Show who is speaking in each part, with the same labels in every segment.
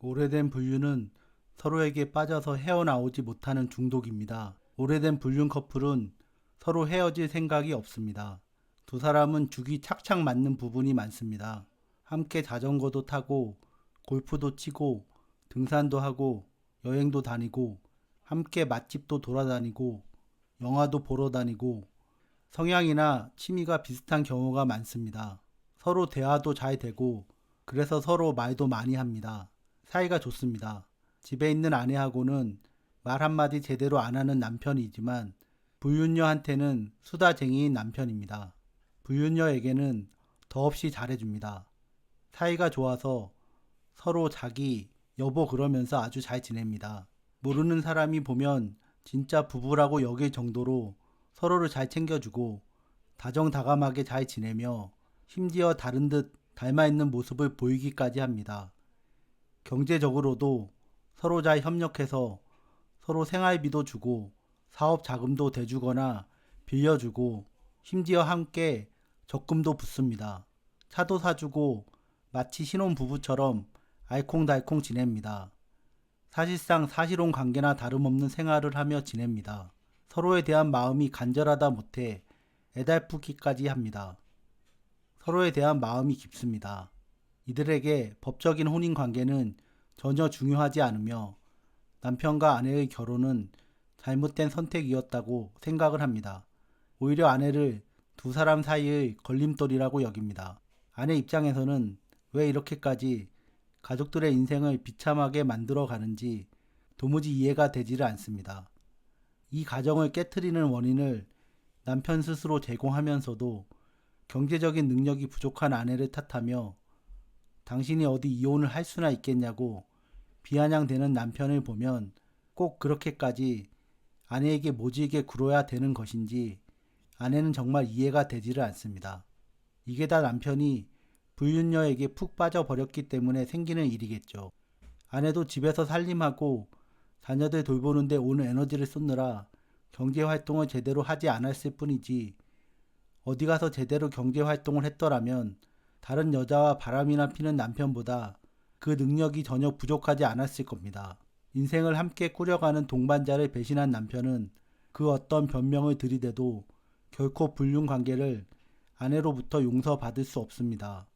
Speaker 1: 오래된 불륜은 서로에게 빠져서 헤어나오지 못하는 중독입니다. 오래된 불륜 커플은 서로 헤어질 생각이 없습니다. 두 사람은 죽이 착착 맞는 부분이 많습니다. 함께 자전거도 타고 골프도 치고 등산도 하고 여행도 다니고 함께 맛집도 돌아다니고 영화도 보러 다니고 성향이나 취미가 비슷한 경우가 많습니다. 서로 대화도 잘 되고 그래서 서로 말도 많이 합니다. 사이가 좋습니다. 집에 있는 아내하고는 말 한마디 제대로 안 하는 남편이지만 불륜녀한테는 수다쟁이인 남편입니다. 불륜녀에게는 더없이 잘해줍니다. 사이가 좋아서 서로 자기, 여보 그러면서 아주 잘 지냅니다. 모르는 사람이 보면 진짜 부부라고 여길 정도로 서로를 잘 챙겨주고 다정다감하게 잘 지내며 심지어 다른 듯 닮아 있는 모습을 보이기까지 합니다. 경제적으로도 서로 잘 협력해서 서로 생활비도 주고 사업 자금도 대주거나 빌려주고 심지어 함께 적금도 붓습니다. 차도 사주고 마치 신혼부부처럼 알콩달콩 지냅니다. 사실상 사실혼 관계나 다름없는 생활을 하며 지냅니다. 서로에 대한 마음이 간절하다 못해 애달프기까지 합니다. 서로에 대한 마음이 깊습니다. 이들에게 법적인 혼인 관계는 전혀 중요하지 않으며 남편과 아내의 결혼은 잘못된 선택이었다고 생각을 합니다. 오히려 아내를 두 사람 사이의 걸림돌이라고 여깁니다. 아내 입장에서는 왜 이렇게까지 가족들의 인생을 비참하게 만들어 가는지 도무지 이해가 되지를 않습니다. 이 가정을 깨트리는 원인을 남편 스스로 제공하면서도 경제적인 능력이 부족한 아내를 탓하며 당신이 어디 이혼을 할 수나 있겠냐고 비아냥대는 남편을 보면 꼭 그렇게까지 아내에게 모질게 굴어야 되는 것인지 아내는 정말 이해가 되지를 않습니다. 이게 다 남편이 불륜녀에게 푹 빠져버렸기 때문에 생기는 일이겠죠. 아내도 집에서 살림하고 자녀들 돌보는데 온 에너지를 쏟느라 경제활동을 제대로 하지 않았을 뿐이지 어디 가서 제대로 경제활동을 했더라면 다른 여자와 바람이나 피는 남편보다 그 능력이 전혀 부족하지 않았을 겁니다. 인생을 함께 꾸려가는 동반자를 배신한 남편은 그 어떤 변명을 들이대도 결코 불륜 관계를 아내로부터 용서받을 수 없습니다.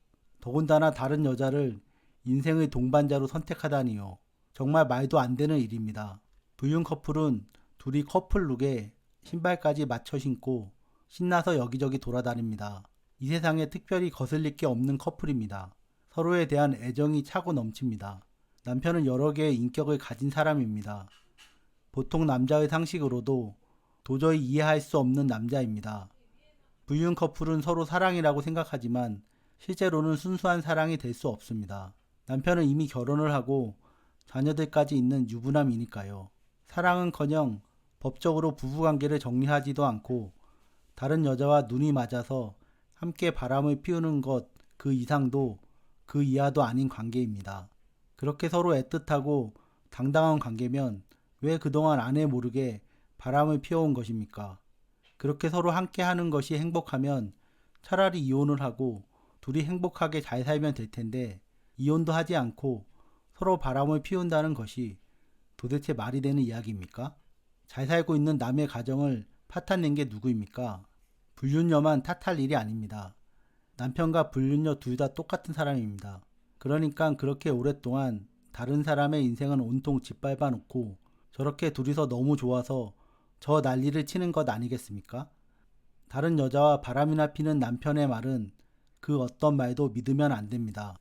Speaker 1: 더군다나 다른 여자를 인생의 동반자로 선택하다니요. 정말 말도 안 되는 일입니다. 불륜 커플은 둘이 커플룩에 신발까지 맞춰 신고 신나서 여기저기 돌아다닙니다. 이 세상에 특별히 거슬릴 게 없는 커플입니다. 서로에 대한 애정이 차고 넘칩니다. 남편은 여러 개의 인격을 가진 사람입니다. 보통 남자의 상식으로도 도저히 이해할 수 없는 남자입니다. 불륜 커플은 서로 사랑이라고 생각하지만 실제로는 순수한 사랑이 될 수 없습니다. 남편은 이미 결혼을 하고 자녀들까지 있는 유부남이니까요. 사랑은커녕 법적으로 부부관계를 정리하지도 않고 다른 여자와 눈이 맞아서 함께 바람을 피우는 것 그 이상도 그 이하도 아닌 관계입니다. 그렇게 서로 애틋하고 당당한 관계면 왜 그동안 아내 모르게 바람을 피워온 것입니까? 그렇게 서로 함께 하는 것이 행복하면 차라리 이혼을 하고 둘이 행복하게 잘 살면 될 텐데 이혼도 하지 않고 서로 바람을 피운다는 것이 도대체 말이 되는 이야기입니까? 잘 살고 있는 남의 가정을 파탄낸 게 누구입니까? 불륜녀만 탓할 일이 아닙니다. 남편과 불륜녀 둘 다 똑같은 사람입니다. 그러니까 그렇게 오랫동안 다른 사람의 인생은 온통 짓밟아 놓고 저렇게 둘이서 너무 좋아서 저 난리를 치는 것 아니겠습니까? 다른 여자와 바람이나 피는 남편의 말은 그 어떤 말도 믿으면 안 됩니다.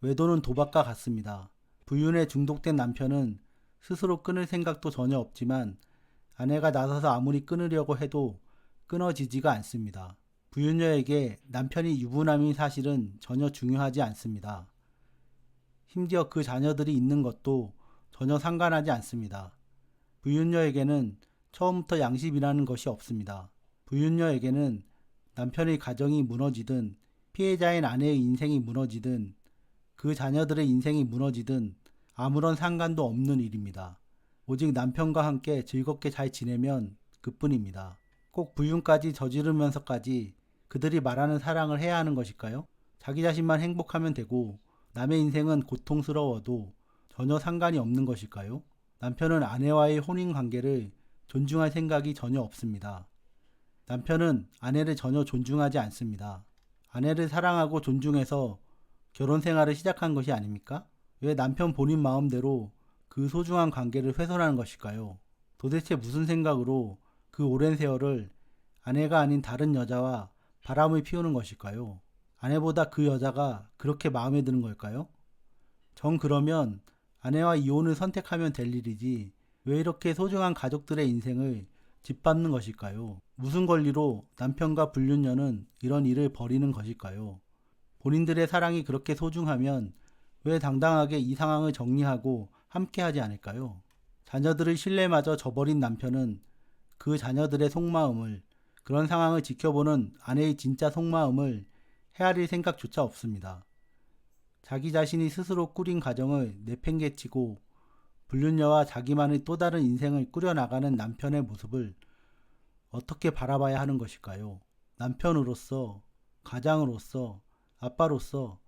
Speaker 1: 외도는 도박과 같습니다. 불륜에 중독된 남편은 스스로 끊을 생각도 전혀 없지만 아내가 나서서 아무리 끊으려고 해도 끊어지지가 않습니다. 불륜녀에게 남편이 유부남인 사실은 전혀 중요하지 않습니다. 심지어 그 자녀들이 있는 것도 전혀 상관하지 않습니다. 불륜녀에게는 처음부터 양심이라는 것이 없습니다. 불륜녀에게는 남편의 가정이 무너지든 피해자인 아내의 인생이 무너지든 그 자녀들의 인생이 무너지든 아무런 상관도 없는 일입니다. 오직 남편과 함께 즐겁게 잘 지내면 그뿐입니다. 꼭 불륜까지 저지르면서까지 그들이 말하는 사랑을 해야 하는 것일까요? 자기 자신만 행복하면 되고 남의 인생은 고통스러워도 전혀 상관이 없는 것일까요? 남편은 아내와의 혼인 관계를 존중할 생각이 전혀 없습니다. 남편은 아내를 전혀 존중하지 않습니다. 아내를 사랑하고 존중해서 결혼 생활을 시작한 것이 아닙니까? 왜 남편 본인 마음대로 그 소중한 관계를 훼손하는 것일까요? 도대체 무슨 생각으로 그 오랜 세월을 아내가 아닌 다른 여자와 바람을 피우는 것일까요? 아내보다 그 여자가 그렇게 마음에 드는 걸까요? 정 그러면 아내와 이혼을 선택하면 될 일이지 왜 이렇게 소중한 가족들의 인생을 짓밟는 것일까요? 무슨 권리로 남편과 불륜녀는 이런 일을 벌이는 것일까요? 본인들의 사랑이 그렇게 소중하면 왜 당당하게 이 상황을 정리하고 함께하지 않을까요? 자녀들의 신뢰마저 저버린 남편은 그 자녀들의 속마음을, 그런 상황을 지켜보는 아내의 진짜 속마음을 헤아릴 생각조차 없습니다. 자기 자신이 스스로 꾸린 가정을 내팽개치고 불륜녀와 자기만의 또 다른 인생을 꾸려나가는 남편의 모습을 어떻게 바라봐야 하는 것일까요? 남편으로서, 가장으로서, 아빠로서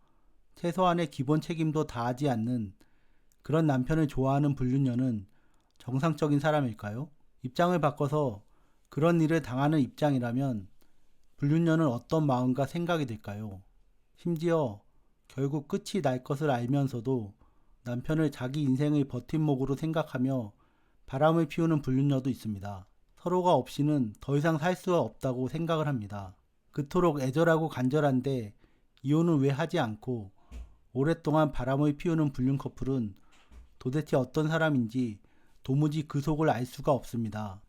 Speaker 1: 최소한의 기본 책임도 다하지 않는 그런 남편을 좋아하는 불륜녀는 정상적인 사람일까요? 입장을 바꿔서 그런 일을 당하는 입장이라면 불륜녀는 어떤 마음과 생각이 들까요? 심지어 결국 끝이 날 것을 알면서도 남편을 자기 인생의 버팀목으로 생각하며 바람을 피우는 불륜녀도 있습니다. 서로가 없이는 더 이상 살 수 없다고 생각을 합니다. 그토록 애절하고 간절한데 이혼은 왜 하지 않고 오랫동안 바람을 피우는 불륜 커플은 도대체 어떤 사람인지 도무지 그 속을 알 수가 없습니다.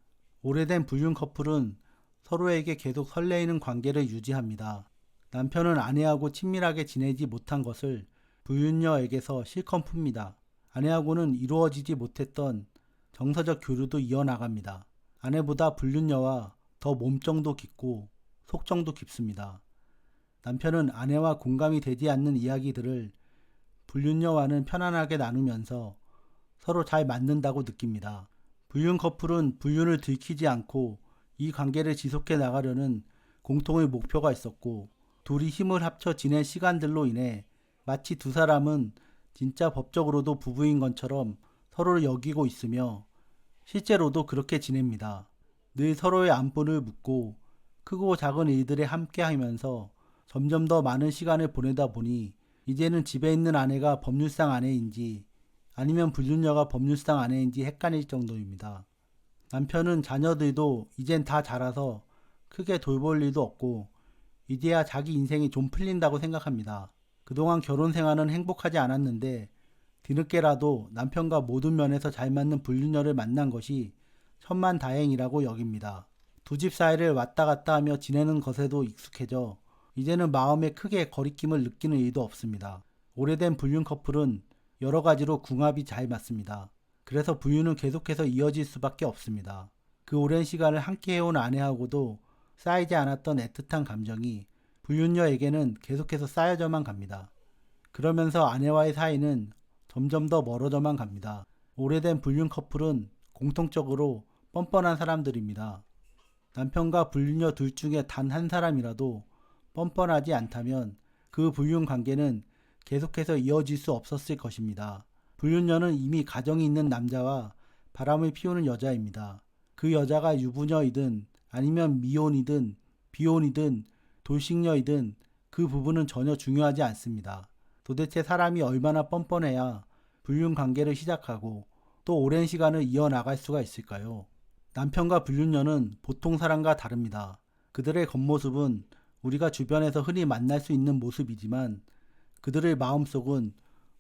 Speaker 1: 오래된 불륜 커플은 서로에게 계속 설레이는 관계를 유지합니다. 남편은 아내하고 친밀하게 지내지 못한 것을 불륜녀에게서 실컷 풉니다. 아내하고는 이루어지지 못했던 정서적 교류도 이어나갑니다. 아내보다 불륜녀와 더 몸정도 깊고 속정도 깊습니다. 남편은 아내와 공감이 되지 않는 이야기들을 불륜녀와는 편안하게 나누면서 서로 잘 맞는다고 느낍니다. 불륜 커플은 불륜을 들키지 않고 이 관계를 지속해 나가려는 공통의 목표가 있었고 둘이 힘을 합쳐 지낸 시간들로 인해 마치 두 사람은 진짜 법적으로도 부부인 것처럼 서로를 여기고 있으며 실제로도 그렇게 지냅니다. 늘 서로의 안부를 묻고 크고 작은 일들에 함께 하면서 점점 더 많은 시간을 보내다 보니 이제는 집에 있는 아내가 법률상 아내인지 아니면 불륜녀가 법률상 아내인지 헷갈릴 정도입니다. 남편은 자녀들도 이젠 다 자라서 크게 돌볼 일도 없고 이제야 자기 인생이 좀 풀린다고 생각합니다. 그동안 결혼 생활은 행복하지 않았는데 뒤늦게라도 남편과 모든 면에서 잘 맞는 불륜녀를 만난 것이 천만다행이라고 여깁니다. 두 집 사이를 왔다 갔다 하며 지내는 것에도 익숙해져 이제는 마음에 크게 거리낌을 느끼는 일도 없습니다. 오래된 불륜 커플은 여러 가지로 궁합이 잘 맞습니다. 그래서 불륜은 계속해서 이어질 수밖에 없습니다. 그 오랜 시간을 함께 해온 아내하고도 쌓이지 않았던 애틋한 감정이 불륜녀에게는 계속해서 쌓여져만 갑니다. 그러면서 아내와의 사이는 점점 더 멀어져만 갑니다. 오래된 불륜 커플은 공통적으로 뻔뻔한 사람들입니다. 남편과 불륜녀 둘 중에 단 한 사람이라도 뻔뻔하지 않다면 그 불륜 관계는 계속해서 이어질 수 없었을 것입니다. 불륜녀는 이미 가정이 있는 남자와 바람을 피우는 여자입니다. 그 여자가 유부녀이든 아니면 미혼이든 비혼이든 돌싱녀이든 그 부분은 전혀 중요하지 않습니다. 도대체 사람이 얼마나 뻔뻔해야 불륜 관계를 시작하고 또 오랜 시간을 이어나갈 수가 있을까요? 남편과 불륜녀는 보통 사람과 다릅니다. 그들의 겉모습은 우리가 주변에서 흔히 만날 수 있는 모습이지만 그들의 마음속은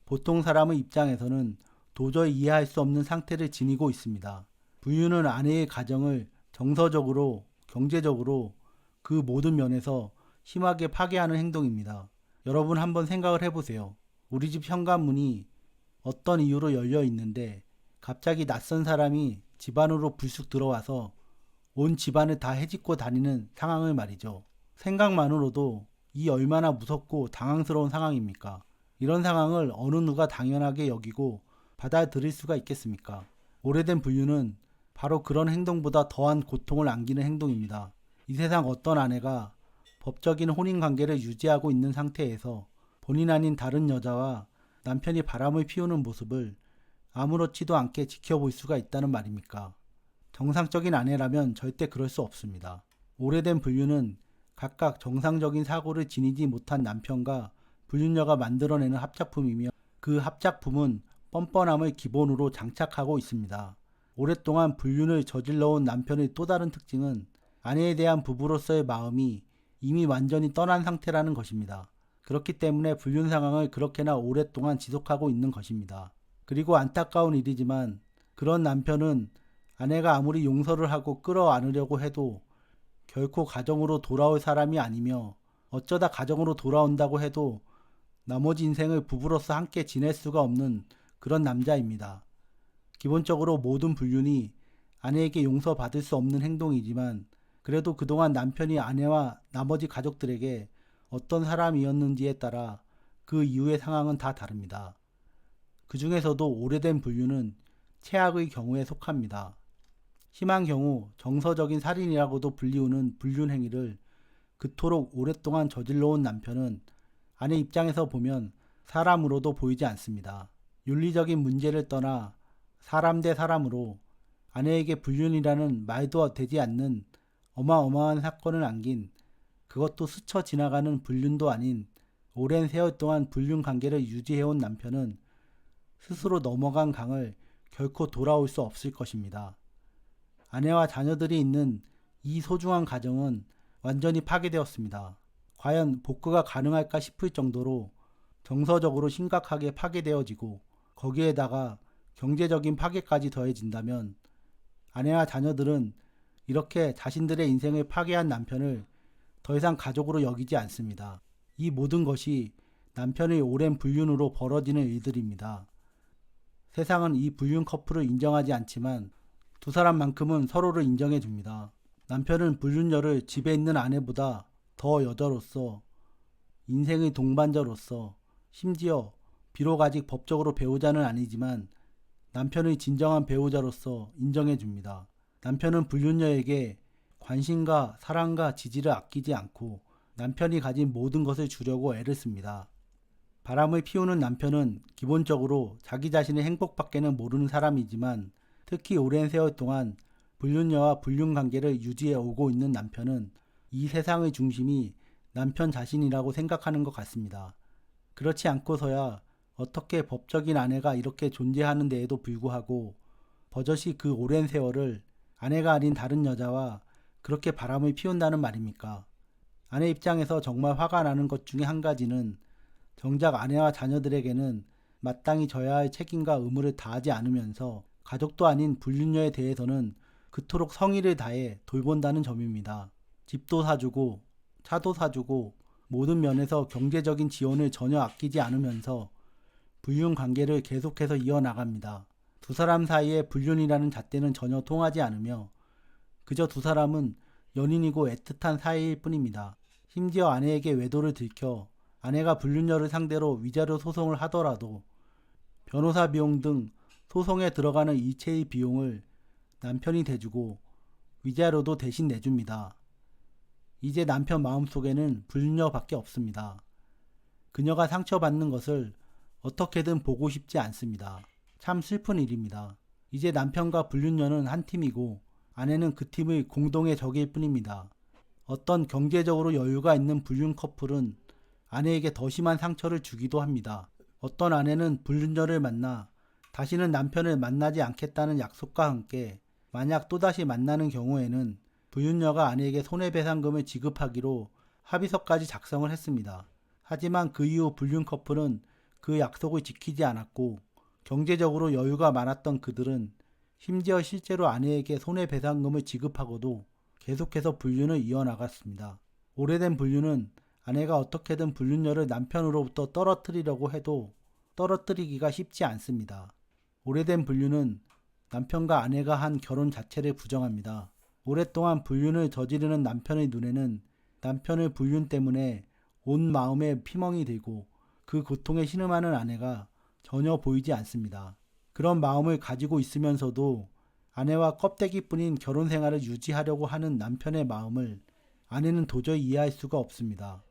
Speaker 1: 보통 사람의 입장에서는 도저히 이해할 수 없는 상태를 지니고 있습니다. 불륜은 아내의 가정을 정서적으로, 경제적으로 그 모든 면에서 심하게 파괴하는 행동입니다. 여러분 한번 생각을 해보세요. 우리 집 현관문이 어떤 이유로 열려 있는데 갑자기 낯선 사람이 집 안으로 불쑥 들어와서 온 집안을 다 헤집고 다니는 상황을 말이죠. 생각만으로도 이 얼마나 무섭고 당황스러운 상황입니까? 이런 상황을 어느 누가 당연하게 여기고 받아들일 수가 있겠습니까? 오래된 불륜은 바로 그런 행동보다 더한 고통을 안기는 행동입니다. 이 세상 어떤 아내가 법적인 혼인관계를 유지하고 있는 상태에서 본인 아닌 다른 여자와 남편이 바람을 피우는 모습을 아무렇지도 않게 지켜볼 수가 있다는 말입니까? 정상적인 아내라면 절대 그럴 수 없습니다. 오래된 불륜은 각각 정상적인 사고를 지니지 못한 남편과 불륜녀가 만들어내는 합작품이며 그 합작품은 뻔뻔함을 기본으로 장착하고 있습니다. 오랫동안 불륜을 저질러온 남편의 또 다른 특징은 아내에 대한 부부로서의 마음이 이미 완전히 떠난 상태라는 것입니다. 그렇기 때문에 불륜 상황을 그렇게나 오랫동안 지속하고 있는 것입니다. 그리고 안타까운 일이지만 그런 남편은 아내가 아무리 용서를 하고 끌어안으려고 해도 결코 가정으로 돌아올 사람이 아니며 어쩌다 가정으로 돌아온다고 해도 나머지 인생을 부부로서 함께 지낼 수가 없는 그런 남자입니다. 기본적으로 모든 불륜이 아내에게 용서받을 수 없는 행동이지만 그래도 그동안 남편이 아내와 나머지 가족들에게 어떤 사람이었는지에 따라 그 이후의 상황은 다 다릅니다. 그 중에서도 오래된 불륜은 최악의 경우에 속합니다. 심한 경우 정서적인 살인이라고도 불리우는 불륜 행위를 그토록 오랫동안 저질러온 남편은 아내 입장에서 보면 사람으로도 보이지 않습니다. 윤리적인 문제를 떠나 사람 대 사람으로 아내에게 불륜이라는 말도 되지 않는 어마어마한 사건을 안긴 그것도 스쳐 지나가는 불륜도 아닌 오랜 세월 동안 불륜 관계를 유지해온 남편은 스스로 넘어간 강을 결코 돌아올 수 없을 것입니다. 아내와 자녀들이 있는 이 소중한 가정은 완전히 파괴되었습니다. 과연 복구가 가능할까 싶을 정도로 정서적으로 심각하게 파괴되어지고 거기에다가 경제적인 파괴까지 더해진다면 아내와 자녀들은 이렇게 자신들의 인생을 파괴한 남편을 더 이상 가족으로 여기지 않습니다. 이 모든 것이 남편의 오랜 불륜으로 벌어지는 일들입니다. 세상은 이 불륜 커플을 인정하지 않지만 두 사람만큼은 서로를 인정해 줍니다. 남편은 불륜녀를 집에 있는 아내보다 더 여자로서, 인생의 동반자로서, 심지어 비록 아직 법적으로 배우자는 아니지만 남편의 진정한 배우자로서 인정해 줍니다. 남편은 불륜녀에게 관심과 사랑과 지지를 아끼지 않고 남편이 가진 모든 것을 주려고 애를 씁니다. 바람을 피우는 남편은 기본적으로 자기 자신의 행복밖에는 모르는 사람이지만 특히 오랜 세월 동안 불륜녀와 불륜 관계를 유지해 오고 있는 남편은 이 세상의 중심이 남편 자신이라고 생각하는 것 같습니다. 그렇지 않고서야 어떻게 법적인 아내가 이렇게 존재하는 데에도 불구하고 버젓이 그 오랜 세월을 아내가 아닌 다른 여자와 그렇게 바람을 피운다는 말입니까? 아내 입장에서 정말 화가 나는 것 중에 한 가지는 정작 아내와 자녀들에게는 마땅히 져야 할 책임과 의무를 다하지 않으면서 가족도 아닌 불륜녀에 대해서는 그토록 성의를 다해 돌본다는 점입니다. 집도 사주고 차도 사주고 모든 면에서 경제적인 지원을 전혀 아끼지 않으면서 불륜 관계를 계속해서 이어나갑니다. 두 사람 사이에 불륜이라는 잣대는 전혀 통하지 않으며 그저 두 사람은 연인이고 애틋한 사이일 뿐입니다. 심지어 아내에게 외도를 들켜 아내가 불륜녀를 상대로 위자료 소송을 하더라도 변호사 비용 등 소송에 들어가는 일체의 비용을 남편이 대주고 위자료도 대신 내줍니다. 이제 남편 마음속에는 불륜녀밖에 없습니다. 그녀가 상처받는 것을 어떻게든 보고 싶지 않습니다. 참 슬픈 일입니다. 이제 남편과 불륜녀는 한 팀이고 아내는 그 팀의 공동의 적일 뿐입니다. 어떤 경제적으로 여유가 있는 불륜 커플은 아내에게 더 심한 상처를 주기도 합니다. 어떤 아내는 불륜녀를 만나 다시는 남편을 만나지 않겠다는 약속과 함께 만약 또다시 만나는 경우에는 불륜녀가 아내에게 손해배상금을 지급하기로 합의서까지 작성을 했습니다. 하지만 그 이후 불륜 커플은 그 약속을 지키지 않았고 경제적으로 여유가 많았던 그들은 심지어 실제로 아내에게 손해배상금을 지급하고도 계속해서 불륜을 이어나갔습니다. 오래된 불륜은 아내가 어떻게든 불륜녀를 남편으로부터 떨어뜨리려고 해도 떨어뜨리기가 쉽지 않습니다. 오래된 불륜은 남편과 아내가 한 결혼 자체를 부정합니다. 오랫동안 불륜을 저지르는 남편의 눈에는 남편의 불륜 때문에 온 마음에 피멍이 들고 그 고통에 신음하는 아내가 전혀 보이지 않습니다. 그런 마음을 가지고 있으면서도 아내와 껍데기뿐인 결혼 생활을 유지하려고 하는 남편의 마음을 아내는 도저히 이해할 수가 없습니다.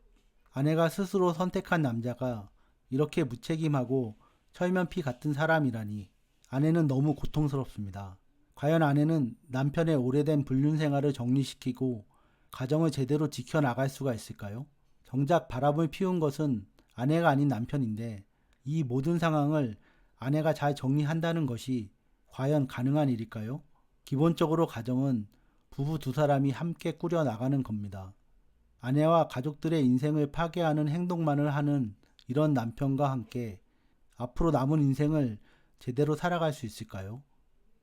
Speaker 1: 아내가 스스로 선택한 남자가 이렇게 무책임하고 철면피 같은 사람이라니 아내는 너무 고통스럽습니다. 과연 아내는 남편의 오래된 불륜 생활을 정리시키고 가정을 제대로 지켜나갈 수가 있을까요? 정작 바람을 피운 것은 아내가 아닌 남편인데 이 모든 상황을 아내가 잘 정리한다는 것이 과연 가능한 일일까요? 기본적으로 가정은 부부 두 사람이 함께 꾸려나가는 겁니다. 아내와 가족들의 인생을 파괴하는 행동만을 하는 이런 남편과 함께 앞으로 남은 인생을 제대로 살아갈 수 있을까요?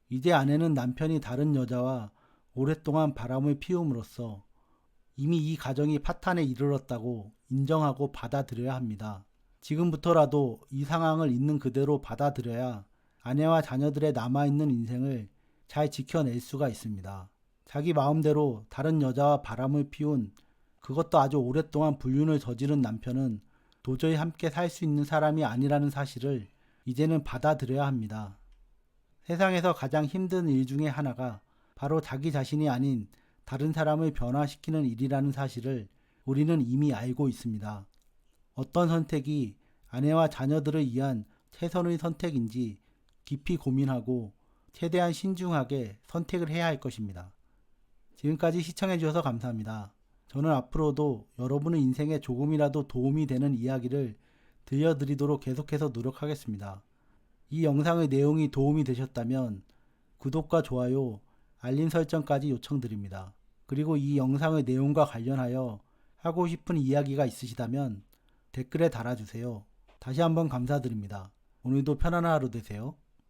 Speaker 1: 이제 아내는 남편이 다른 여자와 오랫동안 바람을 피움으로써 이미 이 가정이 파탄에 이르렀다고 인정하고 받아들여야 합니다. 지금부터라도 이 상황을 있는 그대로 받아들여야 아내와 자녀들의 남아있는 인생을 잘 지켜낼 수가 있습니다. 자기 마음대로 다른 여자와 바람을 피운 그것도 아주 오랫동안 불륜을 저지른 남편은 도저히 함께 살 수 있는 사람이 아니라는 사실을 이제는 받아들여야 합니다. 세상에서 가장 힘든 일 중에 하나가 바로 자기 자신이 아닌 다른 사람을 변화시키는 일이라는 사실을 우리는 이미 알고 있습니다. 어떤 선택이 아내와 자녀들을 위한 최선의 선택인지 깊이 고민하고 최대한 신중하게 선택을 해야 할 것입니다. 지금까지 시청해주셔서 감사합니다. 저는 앞으로도 여러분의 인생에 조금이라도 도움이 되는 이야기를 들려드리도록 계속해서 노력하겠습니다. 이 영상의 내용이 도움이 되셨다면 구독과 좋아요, 알림 설정까지 요청드립니다. 그리고 이 영상의 내용과 관련하여 하고 싶은 이야기가 있으시다면 댓글에 달아주세요. 다시 한번 감사드립니다. 오늘도 편안한 하루 되세요.